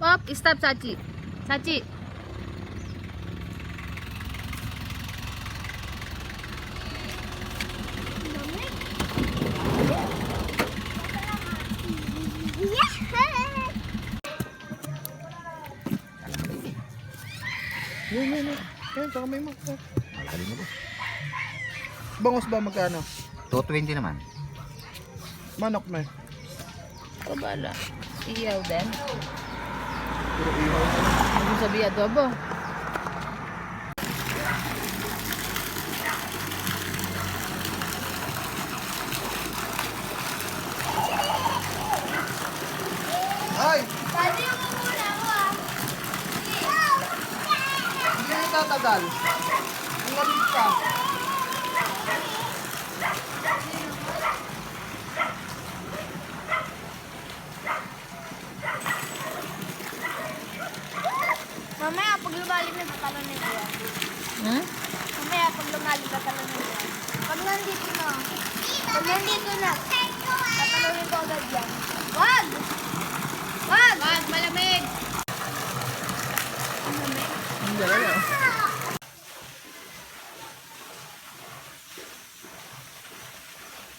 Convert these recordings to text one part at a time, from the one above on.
Up, stop, Sachi. Sachi. Yan. Yan, sa kamay mo. Alkalin mo po. Bangos ba magkano? 220 naman. Manok na. Kabala. Iyaw din. Puro ihaw. Ano sabi adobo? Ay! Sabi yung muna mo ah. Hindi na tatagal. Ang lamig ka. Mamaya pag lumalim na tatalon na yan. Mamaya pag lumalim na tatalon na yan. Pag nandito na. Pag nandito na. Tatalonin ko agad yan. Wag! Wag! Wag! Malamig! Malamig? Ang dalawa.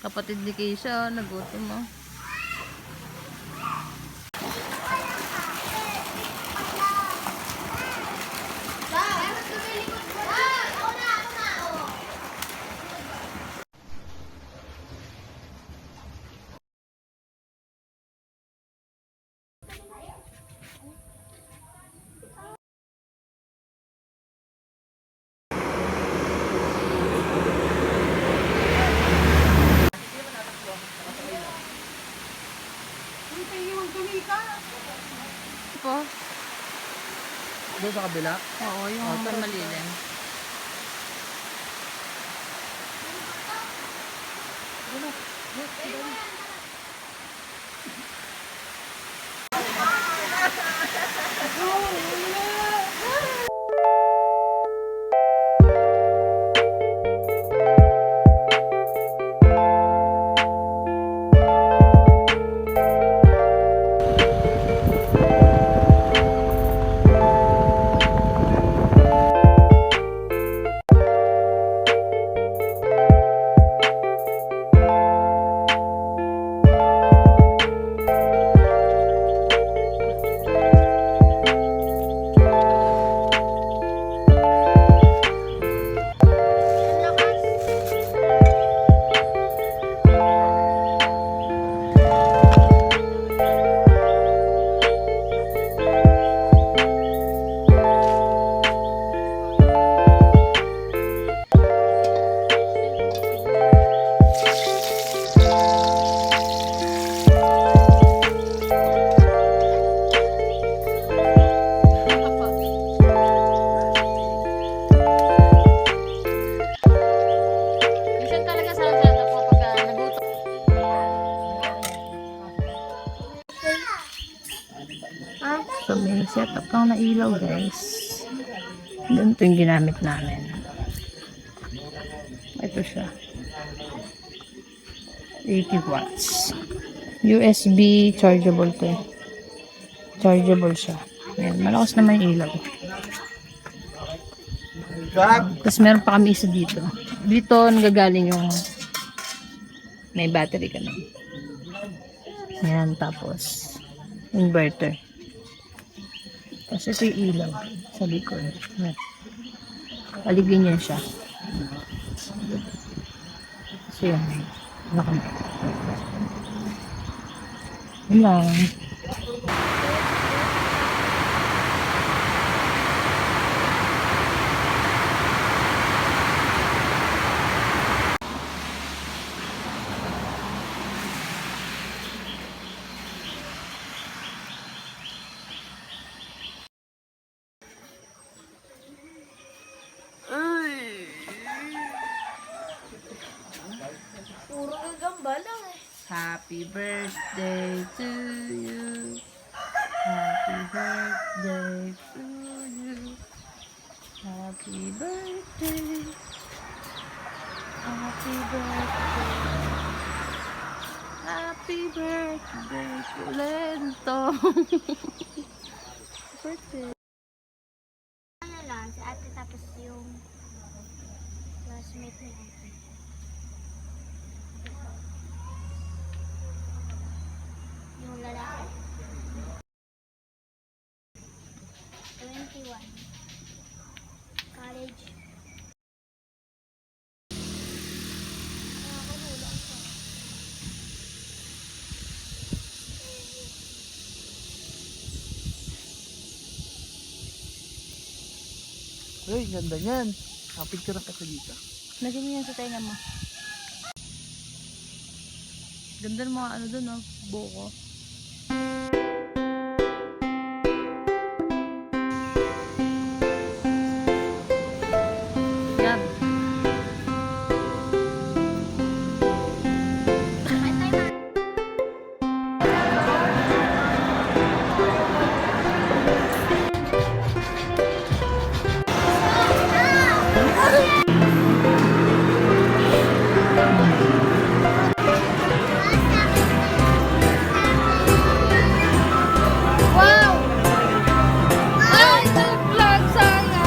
Kapatid ni Keisha, nagutom mo. Po? Doon sa kabila. Oo, yung malilim. Set up lang na ilaw, guys. Ganito yung ginamit namin. Ito siya. 80 watts. USB chargeable to. Chargeable siya. Ayan, malakas naman yung ilaw. Tapos meron pa kami isa dito. Dito nagagaling yung may battery ka na. Ayan, tapos inverter. Tapos ito yung ilaw sa likod. Ayan. Paligin niya siya. So yan. Yun lang. Puro gagamba lang eh. Happy birthday to you. Happy birthday to you. Happy birthday. Happy birthday. Happy birthday to Lento. Birthday. Ano lang, si ate tapos yung classmate ni ate. Yung lalaki. 21. College. Nakakagulang siya. Uy, ganda niyan. Picture na kita dito. Lagyan mo yan sa tenga mo. Ganda ng mga ano dun, no? Buko. Yan. Wow! Ay, nag-vlog sana.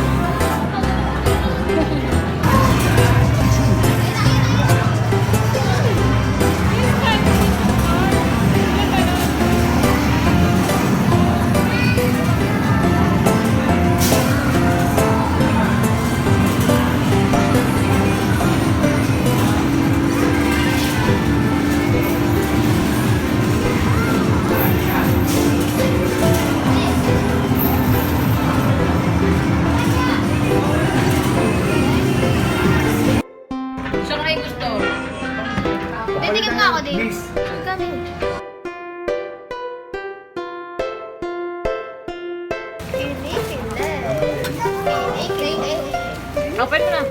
Siya kayo gusto. Titigim nga ako din. Kami. Open mo na.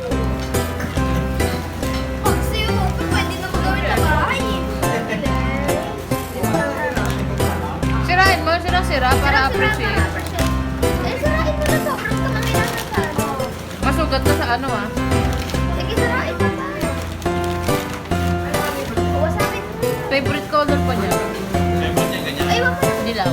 Kasi yung open, pwede na magawin na bahay. Sirain mo, sira-sira para appreciate. Eh, sirain mo na sobrang kamangailangan sa ano. Masugat na sa ano, ah. Sige, sirain mo na. Wasapin mo. Favorite color pa niya. Ay, wag mo. Dilaw.